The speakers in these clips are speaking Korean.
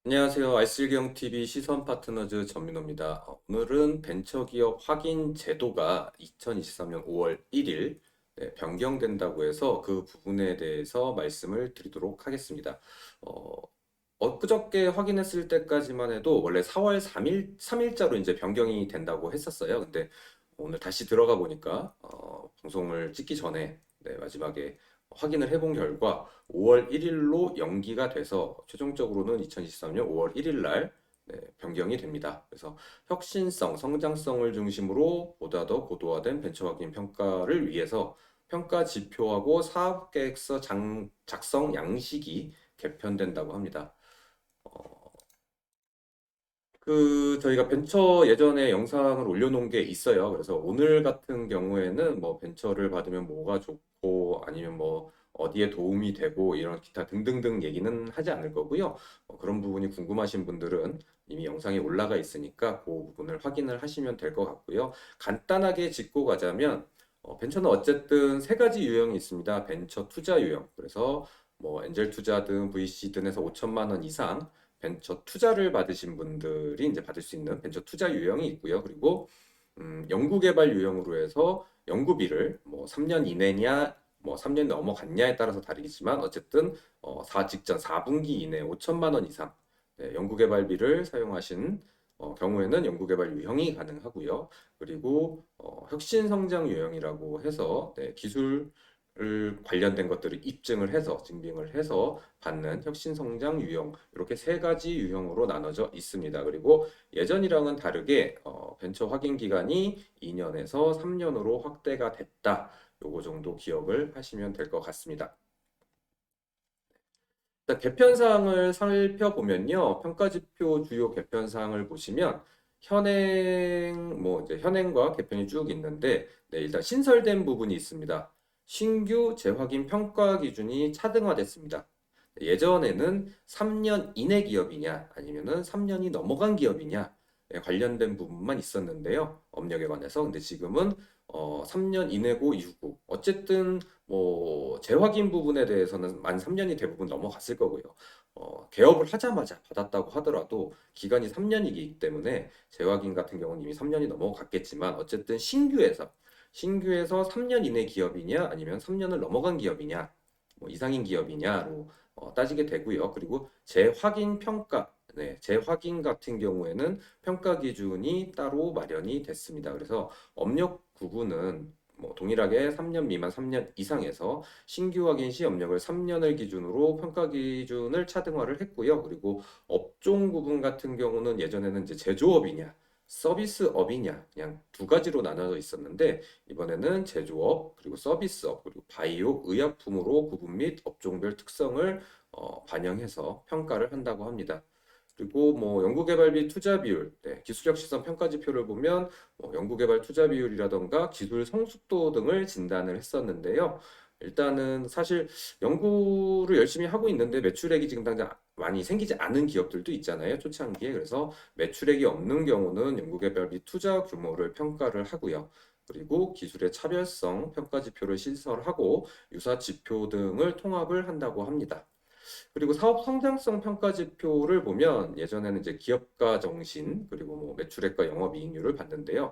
안녕하세요. 알쓸경TV 시선 파트너즈 전민호입니다. 오늘은 벤처기업 확인 제도가 2023년 5월 1일 변경된다고 해서 그 부분에 대해서 말씀을 드리도록 하겠습니다. 어, 엊그저께 확인했을 때까지만 해도 원래 4월 3일자로 이제 변경이 된다고 했었어요. 근데 오늘 다시 들어가 보니까 방송을 찍기 전에 마지막에 확인을 해본 결과 5월 1일로 연기가 돼서 최종적으로는 2023년 5월 1일 날 변경이 됩니다. 그래서 혁신성, 성장성을 중심으로 보다 더 고도화된 벤처 확인 평가를 위해서 평가 지표하고 사업 계획서 작성 양식이 개편된다고 합니다. 저희가 벤처 예전에 영상을 올려놓은 게 있어요. 그래서 오늘 같은 경우에는 뭐 벤처를 받으면 뭐가 좋고 아니면 뭐 어디에 도움이 되고 이런 기타 등등등 얘기는 하지 않을 거고요. 그런 부분이 궁금하신 분들은 이미 영상이 올라가 있으니까 그 부분을 확인을 하시면 될 것 같고요. 간단하게 짚고 가자면 벤처는 어쨌든 세 가지 유형이 있습니다. 벤처 투자 유형. 그래서 뭐 엔젤 투자든 VC든 해서 5천만 원 이상 벤처 투자를 받으신 분들이 이제 받을 수 있는 벤처 투자 유형이 있고요. 그리고 연구개발 유형으로 해서 연구비를 뭐 3년 이내냐, 뭐 3년 넘어갔냐에 따라서 다르겠지만 어쨌든 직전 4분기 이내 5천만 원 이상 연구개발비를 사용하신 경우에는 연구개발 유형이 가능하고요. 그리고 혁신성장 유형이라고 해서 기술 관련된 것들을 입증을 해서 증빙을 해서 받는 혁신성장 유형 이렇게 세 가지 유형으로 나눠져 있습니다. 그리고 예전이랑은 다르게 벤처 확인 기간이 2년에서 3년으로 확대가 됐다. 요거 정도 기억을 하시면 될 것 같습니다. 일단 개편사항을 살펴보면요. 평가지표 주요 개편사항을 보시면 현행 뭐 이제 현행과 개편이 쭉 있는데 일단 신설된 부분이 있습니다. 신규 재확인 평가 기준이 차등화됐습니다. 예전에는 3년 이내 기업이냐 아니면은 3년이 넘어간 기업이냐 관련된 부분만 있었는데요. 업력에 관해서. 근데 지금은 3년 이내고 이후고 어쨌든 뭐 재확인 부분에 대해서는 만 3년이 대부분 넘어갔을 거고요. 개업을 하자마자 받았다고 하더라도 기간이 3년이기 때문에 재확인 같은 경우는 이미 3년이 넘어갔겠지만 어쨌든 신규에서 3년 이내 기업이냐 아니면 3년을 넘어간 기업이냐 뭐 이상인 기업이냐로 따지게 되고요. 그리고 재확인 평가 재확인 같은 경우에는 평가 기준이 따로 마련이 됐습니다. 그래서 업력 구분은 뭐 동일하게 3년 미만 3년 이상에서 신규 확인 시 업력을 3년을 기준으로 평가 기준을 차등화를 했고요. 그리고 업종 구분 같은 경우는 예전에는 이제 제조업이냐 서비스업이냐 그냥 두 가지로 나눠져 있었는데 이번에는 제조업 그리고 서비스업 그리고 바이오 의약품으로 구분 및 업종별 특성을 반영해서 평가를 한다고 합니다. 그리고 뭐 연구개발비 투자 비율, 기술력 시선 평가 지표를 보면 뭐 연구개발 투자 비율이라던가 기술 성숙도 등을 진단을 했었는데요. 일단은 사실 연구를 열심히 하고 있는데 매출액이 지금 당장 많이 생기지 않은 기업들도 있잖아요. 초창기에. 그래서 매출액이 없는 경우는 연구개발비 투자 규모를 평가를 하고요. 그리고 기술의 차별성 평가 지표를 신설하고 유사 지표 등을 통합을 한다고 합니다. 그리고 사업 성장성 평가 지표를 보면 예전에는 이제 기업가 정신 그리고 뭐 매출액과 영업이익률을 봤는데요.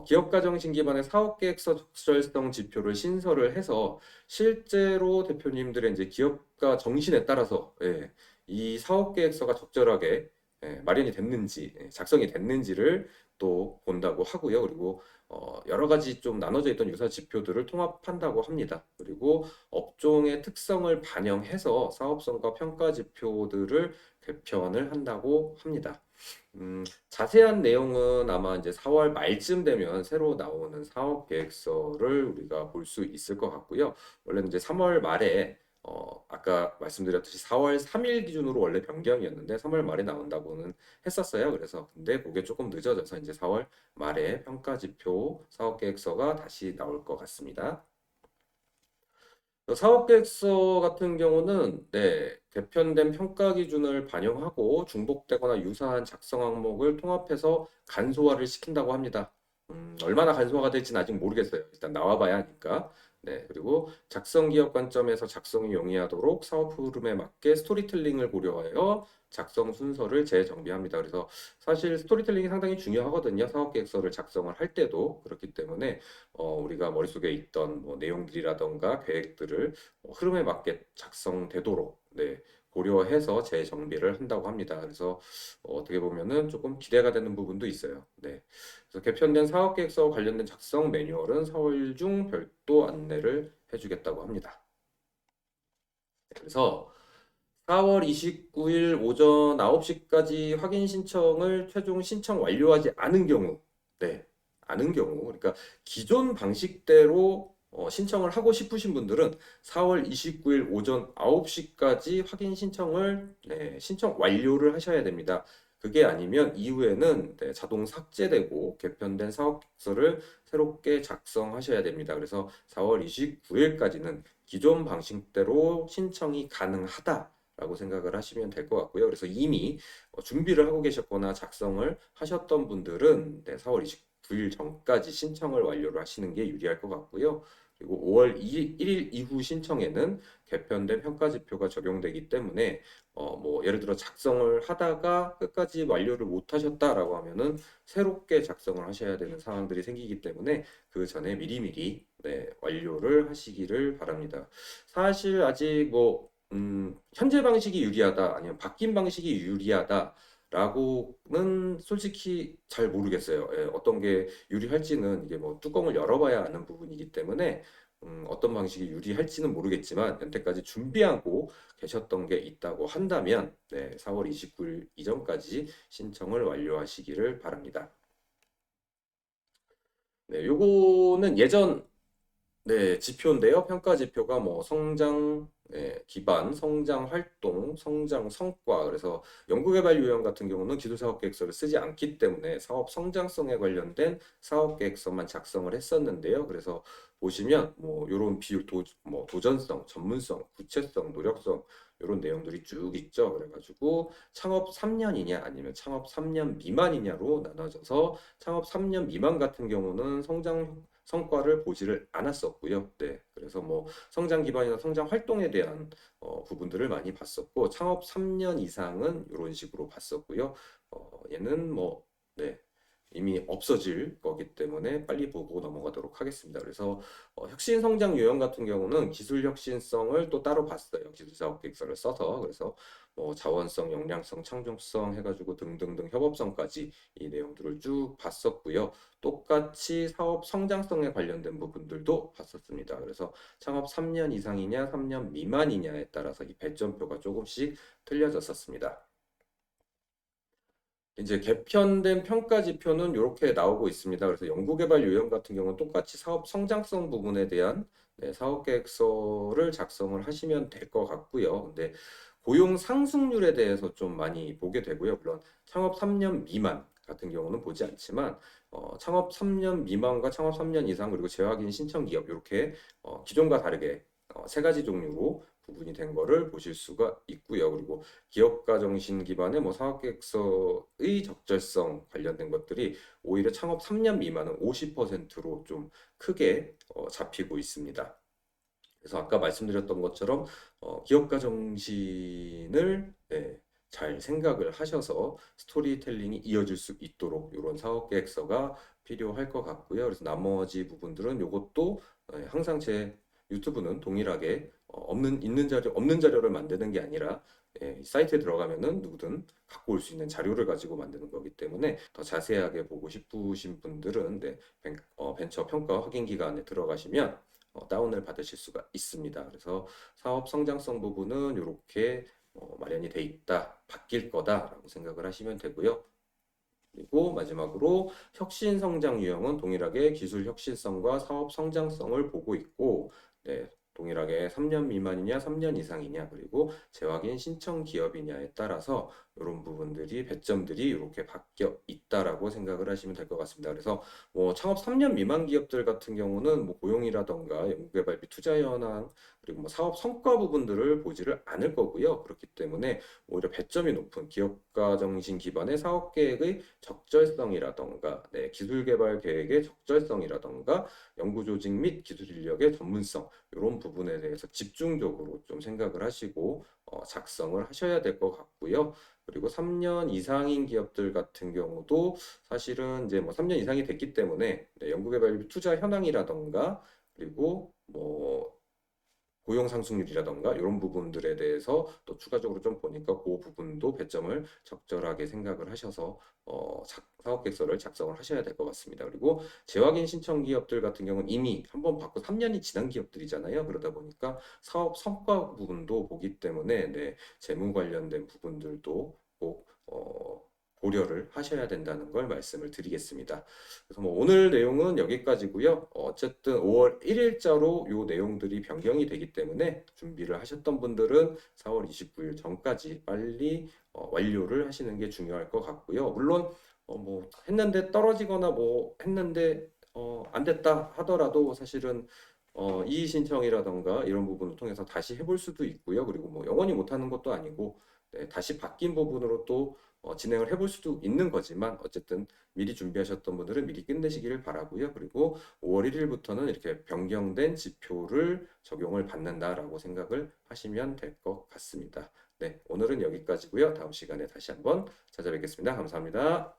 기업가 정신 기반의 사업계획서 적절성 지표를 신설을 해서 실제로 대표님들의 이제 기업가 정신에 따라서 이 사업계획서가 적절하게 마련이 됐는지 작성이 됐는지를 또 본다고 하고요. 그리고 여러 가지 좀 나눠져 있던 유사 지표들을 통합한다고 합니다. 그리고 업종의 특성을 반영해서 사업성과 평가 지표들을 개편을 한다고 합니다. 자세한 내용은 아마 이제 4월 말쯤 되면 새로 나오는 사업 계획서를 우리가 볼 수 있을 것 같고요. 원래는 이제 3월 말에 아까 말씀드렸듯이 4월 3일 기준으로 원래 변경이었는데 3월 말에 나온다고는 했었어요. 그래서 근데 그게 조금 늦어져서 이제 4월 말에 평가 지표 사업 계획서가 다시 나올 것 같습니다. 사업계획서 같은 경우는 개편된 평가 기준을 반영하고 중복되거나 유사한 작성 항목을 통합해서 간소화를 시킨다고 합니다. 얼마나 간소화가 될지는 아직 모르겠어요. 일단 나와봐야 하니까. 네, 그리고 작성 기업 관점에서 작성이 용이하도록 사업 흐름에 맞게 스토리텔링을 고려하여 작성 순서를 재정비합니다. 그래서 사실 스토리텔링이 상당히 중요하거든요. 사업 계획서를 작성을 할 때도 그렇기 때문에 우리가 머릿속에 있던 뭐 내용들이라던가 계획들을 흐름에 맞게 작성되도록 네, 고려해서 재정비를 한다고 합니다. 그래서 어떻게 보면은 조금 기대가 되는 부분도 있어요. 네. 그래서 개편된 사업계획서 관련된 작성 매뉴얼은 4월 중 별도 안내를 해주겠다고 합니다. 그래서 4월 29일 오전 9시까지 확인 신청을 최종 신청 완료하지 않은 경우, 네, 않은 경우, 그러니까 기존 방식대로 신청을 하고 싶으신 분들은 4월 29일 오전 9시까지 확인 신청을, 네, 신청 완료를 하셔야 됩니다. 그게 아니면 이후에는 네, 자동 삭제되고 개편된 사업서를 새롭게 작성하셔야 됩니다. 그래서 4월 29일까지는 기존 방식대로 신청이 가능하다. 라고 생각을 하시면 될 것 같고요. 그래서 이미 준비를 하고 계셨거나 작성을 하셨던 분들은 네, 4월 29일 전까지 신청을 완료를 하시는 게 유리할 것 같고요. 그리고 5월 1일 이후 신청에는 개편된 평가지표가 적용되기 때문에 뭐 예를 들어 작성을 하다가 끝까지 완료를 못 하셨다라고 하면은 새롭게 작성을 하셔야 되는 상황들이 생기기 때문에 그 전에 미리미리 네, 완료를 하시기를 바랍니다. 사실 아직 뭐 현재 방식이 유리하다, 아니면 바뀐 방식이 유리하다라고는 솔직히 잘 모르겠어요. 예, 어떤 게 유리할지는 이게 뭐 뚜껑을 열어봐야 아는 부분이기 때문에 어떤 방식이 유리할지는 모르겠지만 여태까지 준비하고 계셨던 게 있다고 한다면 네, 4월 29일 이전까지 신청을 완료하시기를 바랍니다. 네, 요거는 예전 네, 지표인데요. 평가 지표가 뭐 성장 기반, 성장 활동, 성장 성과. 그래서 연구개발 요령 같은 경우는 기술사업계획서를 쓰지 않기 때문에 사업 성장성에 관련된 사업계획서만 작성을 했었는데요. 그래서 보시면 뭐 이런 비율, 뭐 도전성, 전문성, 구체성, 노력성 이런 내용들이 쭉 있죠. 그래가지고 창업 3년이냐 아니면 창업 3년 미만이냐로 나눠져서 창업 3년 미만 같은 경우는 성장 성과를 보지를 않았었고요. 네, 그래서 뭐 성장 기반이나 성장 활동에 대한 부분들을 많이 봤었고 창업 3년 이상은 이런 식으로 봤었고요. 얘는 뭐 네, 이미 없어질 거기 때문에 빨리 보고 넘어가도록 하겠습니다. 그래서 혁신 성장 요령 같은 경우는 기술 혁신성을 또 따로 봤어요. 기술 사업 계획서를 써서 그래서 뭐 자원성, 역량성, 창조성 해가지고 등등등 협업성까지 이 내용들을 쭉 봤었고요. 똑같이 사업 성장성에 관련된 부분들도 봤었습니다. 그래서 창업 3년 이상이냐, 3년 미만이냐에 따라서 이 배점표가 조금씩 틀려졌었습니다. 이제 개편된 평가 지표는 이렇게 나오고 있습니다. 그래서 연구개발 요령 같은 경우는 똑같이 사업 성장성 부분에 대한 네, 사업 계획서를 작성을 하시면 될 것 같고요. 근데 고용 상승률에 대해서 좀 많이 보게 되고요. 물론 창업 3년 미만 같은 경우는 보지 않지만 창업 3년 미만과 창업 3년 이상 그리고 재확인 신청 기업 이렇게 기존과 다르게 세 가지 종류로 구분이 된 거를 보실 수가 있고요. 그리고 기업가 정신 기반의 뭐 사업계획서의 적절성 관련된 것들이 오히려 창업 3년 미만은 50%로 좀 크게 잡히고 있습니다. 그래서 아까 말씀드렸던 것처럼 기업가 정신을 네, 잘 생각을 하셔서 스토리텔링이 이어질 수 있도록 이런 사업계획서가 필요할 것 같고요. 그래서 나머지 부분들은 이것도 항상 제 유튜브는 동일하게 없는 자료를 만드는 게 아니라 사이트에 들어가면은 누구든 갖고 올 수 있는 자료를 가지고 만드는 거기 때문에 더 자세하게 보고 싶으신 분들은 네, 벤처 평가 확인 기간에 들어가시면 다운을 받으실 수가 있습니다. 그래서 사업 성장성 부분은 이렇게 마련이 돼 있다, 바뀔 거다라고 생각을 하시면 되고요. 그리고 마지막으로 혁신 성장 유형은 동일하게 기술 혁신성과 사업 성장성을 보고 있고, 네, 동일하게 3년 미만이냐, 3년 이상이냐, 그리고 재확인 신청 기업이냐에 따라서 이런 부분들이 배점들이 이렇게 바뀌어 있다라고 생각을 하시면 될 것 같습니다. 그래서 뭐 창업 3년 미만 기업들 같은 경우는 뭐 고용이라던가 연구개발비 투자 현황 그리고 뭐 사업 성과 부분들을 보지를 않을 거고요. 그렇기 때문에 오히려 배점이 높은 기업가 정신 기반의 사업 계획의 적절성이라던가 기술 개발 계획의 적절성이라던가 연구 조직 및 기술 인력의 전문성 이런 부분에 대해서 집중적으로 좀 생각을 하시고 작성을 하셔야 될 것 같고요. 그리고 3년 이상인 기업들 같은 경우도 사실은 이제 뭐 3년 이상이 됐기 때문에 연구개발 투자 현황이라던가 그리고 뭐 고용 상승률이라던가 이런 부분들에 대해서 또 추가적으로 좀 보니까 그 부분도 배점을 적절하게 생각을 하셔서 사업계획서를 작성을 하셔야 될 것 같습니다. 그리고 재확인 신청 기업들 같은 경우는 이미 한번 받고 3년이 지난 기업들이잖아요. 그러다 보니까 사업 성과 부분도 보기 때문에 재무 관련된 부분들도 꼭 고려를 하셔야 된다는 걸 말씀을 드리겠습니다. 그래서 뭐 오늘 내용은 여기까지고요. 어쨌든 5월 1일자로 이 내용들이 변경이 되기 때문에 준비를 하셨던 분들은 4월 29일 전까지 빨리 완료를 하시는 게 중요할 것 같고요. 물론 뭐 했는데 떨어지거나 뭐 했는데 안 됐다 하더라도 사실은 이의 신청이라던가 이런 부분을 통해서 다시 해볼 수도 있고요. 그리고 뭐 영원히 못하는 것도 아니고 다시 바뀐 부분으로 또 진행을 해볼 수도 있는 거지만 어쨌든 미리 준비하셨던 분들은 미리 끝내시기를 바라고요. 그리고 5월 1일부터는 이렇게 변경된 지표를 적용을 받는다라고 생각을 하시면 될 것 같습니다. 네, 오늘은 여기까지고요. 다음 시간에 다시 한번 찾아뵙겠습니다. 감사합니다.